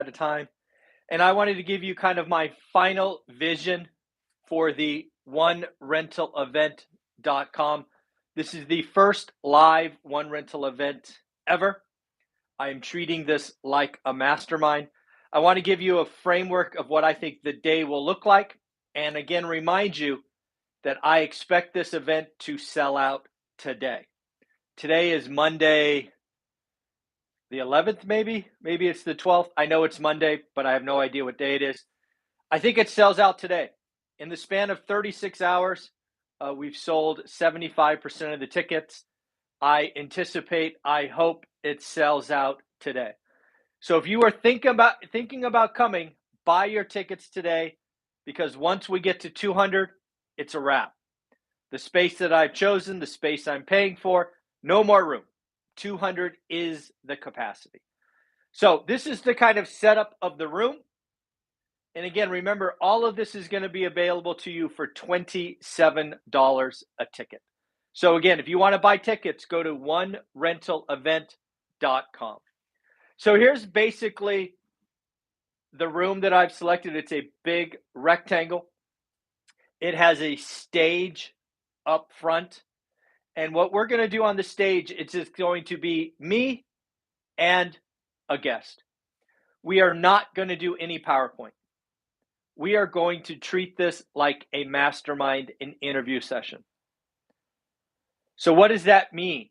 at a time. And I wanted to give you kind of my final vision for the OneRentalEvent.com. This is the first live one rental event ever. I am treating this like a mastermind. I want to give you a framework of what I think the day will look like. And again, remind you that I expect this event to sell out today. Today is Monday, the 11th, maybe it's the 12th. I know it's Monday, but I have no idea what day it is. I think it sells out today. In the span of 36 hours, we've sold 75% of the tickets. I hope it sells out today. So if you are thinking about coming, buy your tickets today, because once we get to 200, it's a wrap. The space that I've chosen, the space I'm paying for, no more room. 200 is the capacity. So this is the kind of setup of the room. And again, remember, all of this is going to be available to you for $27 a ticket. So again, if you want to buy tickets, go to OneRentalEvent.com. So here's basically the room that I've selected. It's a big rectangle. It has a stage up front. And what we're going to do on the stage, it's just going to be me and a guest. We are not going to do any PowerPoint. We are going to treat this like a mastermind and interview session. So what does that mean?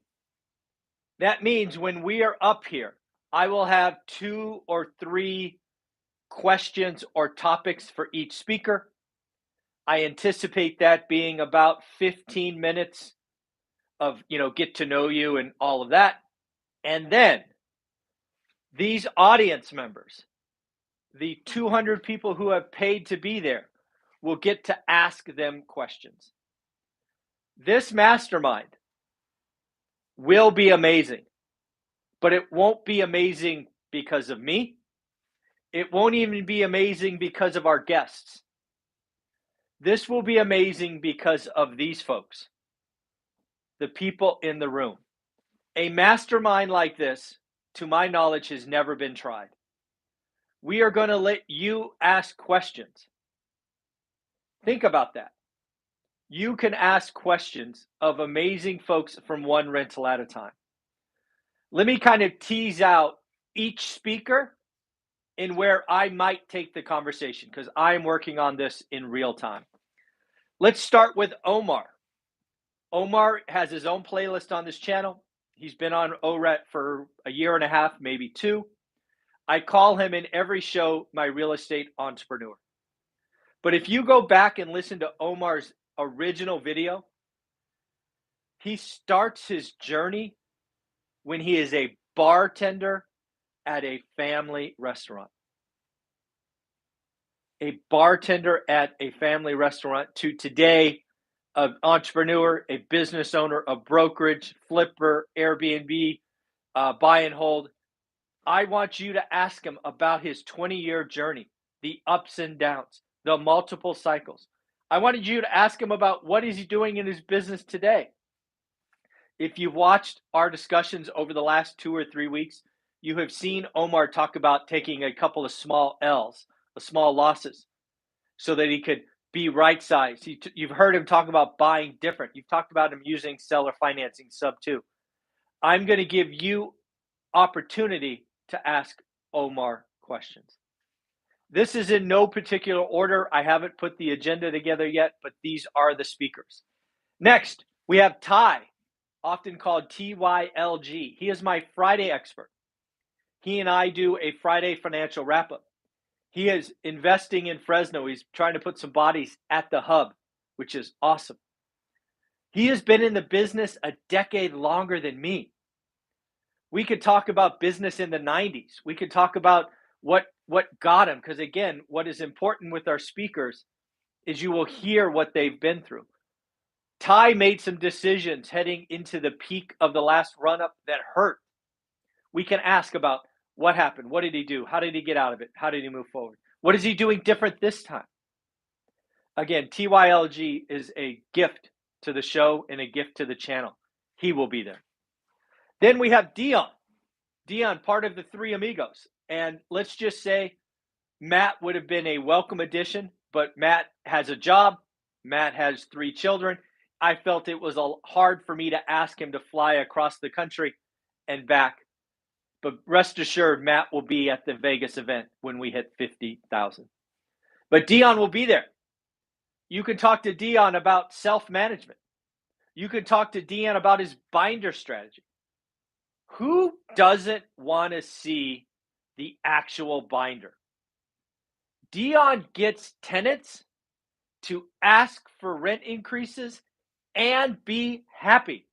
That means when we are up here, I will have 2 or 3 questions or topics for each speaker. I anticipate that being about 15 minutes of, get to know you and all of that. And then these audience members, the 200 people who have paid to be there, will get to ask them questions. This mastermind will be amazing, but it won't be amazing because of me. It won't even be amazing because of our guests. This will be amazing because of these folks, the people in the room. A mastermind like this, to my knowledge, has never been tried. We are going to let you ask questions. Think about that. You can ask questions of amazing folks from One Rental at a time. Let me kind of tease out each speaker and where I might take the conversation, because I'm working on this in real time. Let's start with Omar. Omar has his own playlist on this channel. He's been on ORAAT for a year and a half, maybe 2. I call him in every show my real estate entrepreneur. But if you go back and listen to Omar's original video, he starts his journey when he is a bartender at a family restaurant. A bartender at a family restaurant to today, an entrepreneur, a business owner, a brokerage, flipper, Airbnb, buy and hold. I want you to ask him about his 20-year journey, the ups and downs, the multiple cycles. I wanted you to ask him about what is he doing in his business today. If you've watched our discussions over the last 2 or 3 weeks, you have seen Omar talk about taking a couple of small L's, small losses, so that he could be right-sized. You've heard him talk about buying different. You've talked about him using seller financing sub 2. I'm going to give you opportunity to ask Omar questions. This is in no particular order. I haven't put the agenda together yet, but these are the speakers. Next, we have Ty, often called TYLG. He is my Friday expert. He and I do a Friday financial wrap-up. He is investing in Fresno. He's trying to put some bodies at the hub, which is awesome. He has been in the business a decade longer than me. We could talk about business in the 90s. We could talk about what got him, because again, what is important with our speakers is you will hear what they've been through. Ty made some decisions heading into the peak of the last run-up that hurt. We can ask about what happened. What did he do? How did he get out of it? How did he move forward? What is he doing different this time? Again, TYLG is a gift to the show and a gift to the channel. He will be there. Then we have Dion. Dion, part of the Three Amigos. And let's just say Matt would have been a welcome addition, but Matt has a job. Matt has 3 children. I felt it was hard for me to ask him to fly across the country and back. But rest assured, Matt will be at the Vegas event when we hit 50,000. But Dion will be there. You can talk to Dion about self-management. You can talk to Dion about his binder strategy. Who doesn't want to see the actual binder? Dion gets tenants to ask for rent increases and be happy.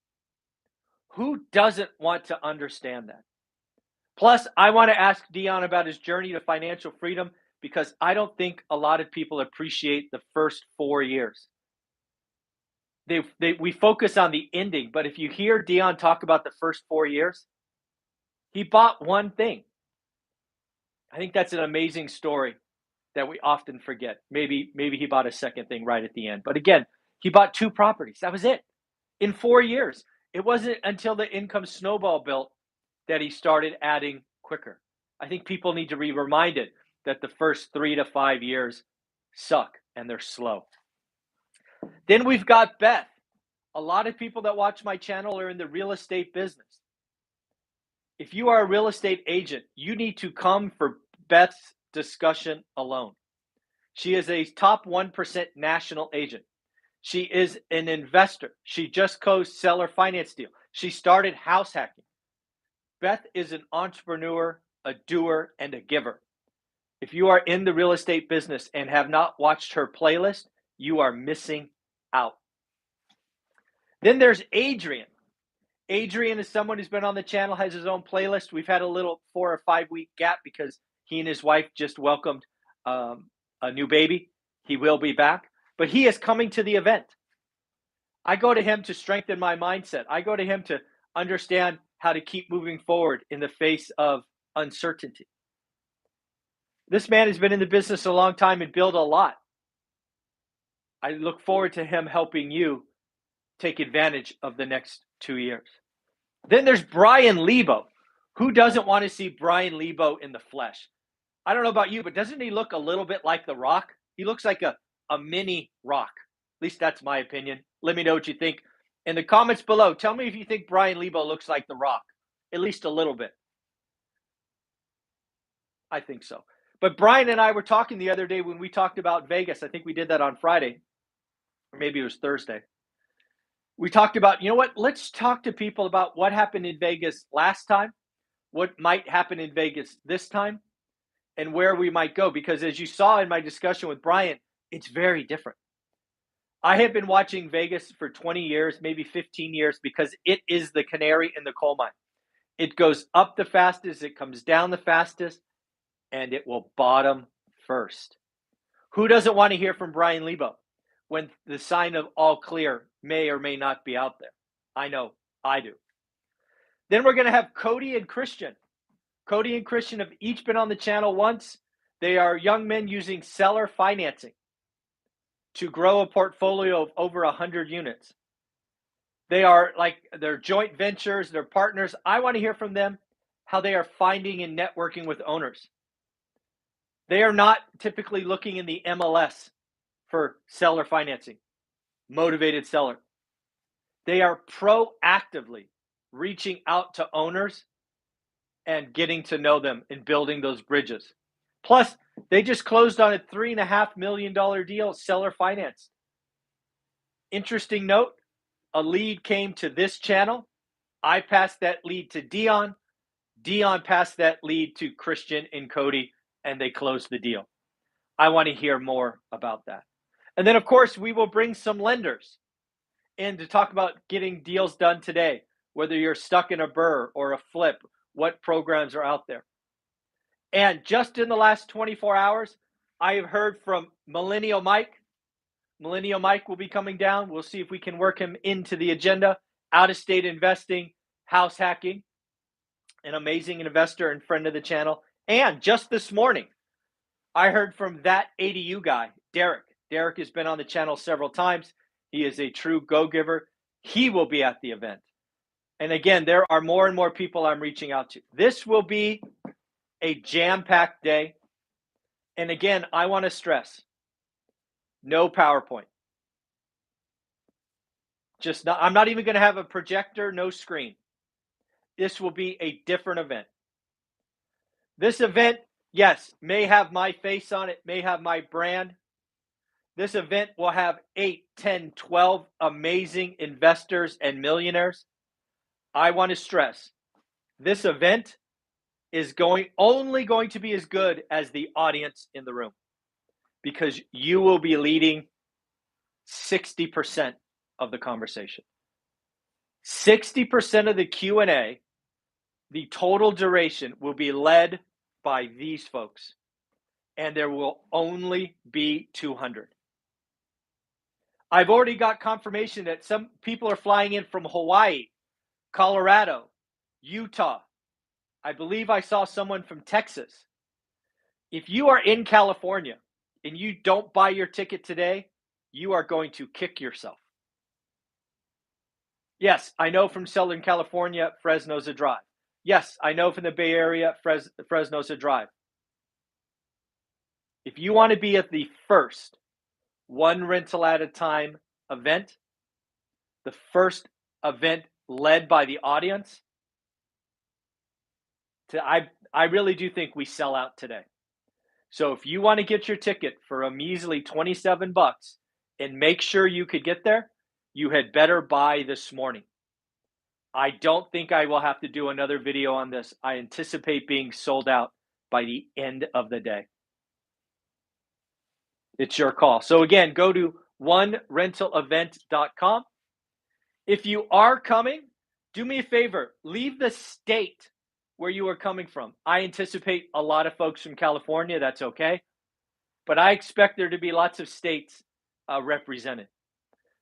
Who doesn't want to understand that? Plus, I want to ask Dion about his journey to financial freedom because I don't think a lot of people appreciate the first 4 years. We focus on the ending, but if you hear Dion talk about the first 4 years, he bought one thing. I think that's an amazing story that we often forget. Maybe he bought a second thing right at the end. But again, he bought 2 properties. That was it. In 4 years. It wasn't until the income snowball built that he started adding quicker. I think people need to be reminded that the first 3 to 5 years suck and they're slow. Then we've got Beth. A lot of people that watch my channel are in the real estate business. If you are a real estate agent, you need to come for Beth's discussion alone. She is a top 1% national agent. She is an investor. She just closed seller finance deal. She started house hacking. Beth is an entrepreneur, a doer, and a giver. If you are in the real estate business and have not watched her playlist, you are missing out. Then there's Adrian. Adrian is someone who's been on the channel, has his own playlist. We've had a little 4 or 5 week gap because he and his wife just welcomed a new baby. He will be back, but he is coming to the event. I go to him to strengthen my mindset. I go to him to understand how to keep moving forward in the face of uncertainty. This man has been in the business a long time and built a lot. I look forward to him helping you take advantage of the next 2 years. Then there's Brian Lebo. Who doesn't want to see Brian Lebo in the flesh? I don't know about you, but doesn't he look a little bit like The Rock? He looks like a mini Rock. At least that's my opinion. Let me know what you think in the comments below. Tell me if you think Brian Lebo looks like The Rock, at least a little bit. I think so. But Brian and I were talking the other day when we talked about Vegas. I think we did that on Friday, or maybe it was Thursday. We talked about, you know what, let's talk to people about what happened in Vegas last time, what might happen in Vegas this time, and where we might go. Because as you saw in my discussion with Brian, it's very different. I have been watching Vegas for 20 years, maybe 15 years, because it is the canary in the coal mine. It goes up the fastest, it comes down the fastest, and it will bottom first. Who doesn't want to hear from Brian Lebo when the sign of all clear may or may not be out there? I know I do. Then we're going to have Cody and Christian. Cody and Christian have each been on the channel once. They are young men using seller financing to grow a portfolio of over 100 units. They're joint ventures, they're partners. I want to hear from them how they are finding and networking with owners. They are not typically looking in the MLS for seller financing, motivated seller. They are proactively reaching out to owners and getting to know them and building those bridges. Plus, they just closed on a $3.5 million deal, seller financed. Interesting note, a lead came to this channel. I passed that lead to Dion. Dion passed that lead to Christian and Cody, and they closed the deal. I want to hear more about that. And then, of course, we will bring some lenders in to talk about getting deals done today, whether you're stuck in a burr or a flip, what programs are out there. And just in the last 24 hours, I have heard from Millennial Mike. Millennial Mike will be coming down. We'll see if we can work him into the agenda. Out-of-state investing, house hacking, an amazing investor and friend of the channel. And just this morning, I heard from that ADU guy, Derek. Derek has been on the channel several times. He is a true go-giver. He will be at the event. And again, there are more and more people I'm reaching out to. This will be a jam-packed day. And again, I want to stress, no PowerPoint. I'm not even going to have a projector, no screen. This will be a different event. This event, yes, may have my face on it, may have my brand. This event will have 8, 10, 12 amazing investors and millionaires. I want to stress, this event is only going to be as good as the audience in the room, because you will be leading 60% of the conversation. 60% of the Q&A, the total duration, will be led by these folks, and there will only be 200. I've already got confirmation that some people are flying in from Hawaii, Colorado, Utah. I believe I saw someone from Texas. If you are in California and you don't buy your ticket today, you are going to kick yourself. Yes, I know from Southern California, Fresno's a drive. Yes, I know from the Bay Area, Fresno's a drive. If you want to be at the first one rental at a time event, the first event led by the audience, I really do think we sell out today. So if you want to get your ticket for a measly $27 and make sure you could get there, you had better buy this morning. I don't think I will have to do another video on this. I anticipate being sold out by the end of the day. It's your call. So again, go to onerentalevent.com. If you are coming, do me a favor, leave the state where you are coming from. I anticipate a lot of folks from California. That's okay. But I expect there to be lots of states represented.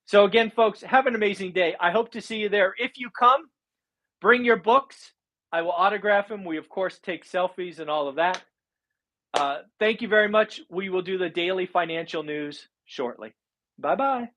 So again, folks, have an amazing day. I hope to see you there. If you come, bring your books. I will autograph them. We, of course, take selfies and all of that. Thank you very much. We will do the daily financial news shortly. Bye-bye.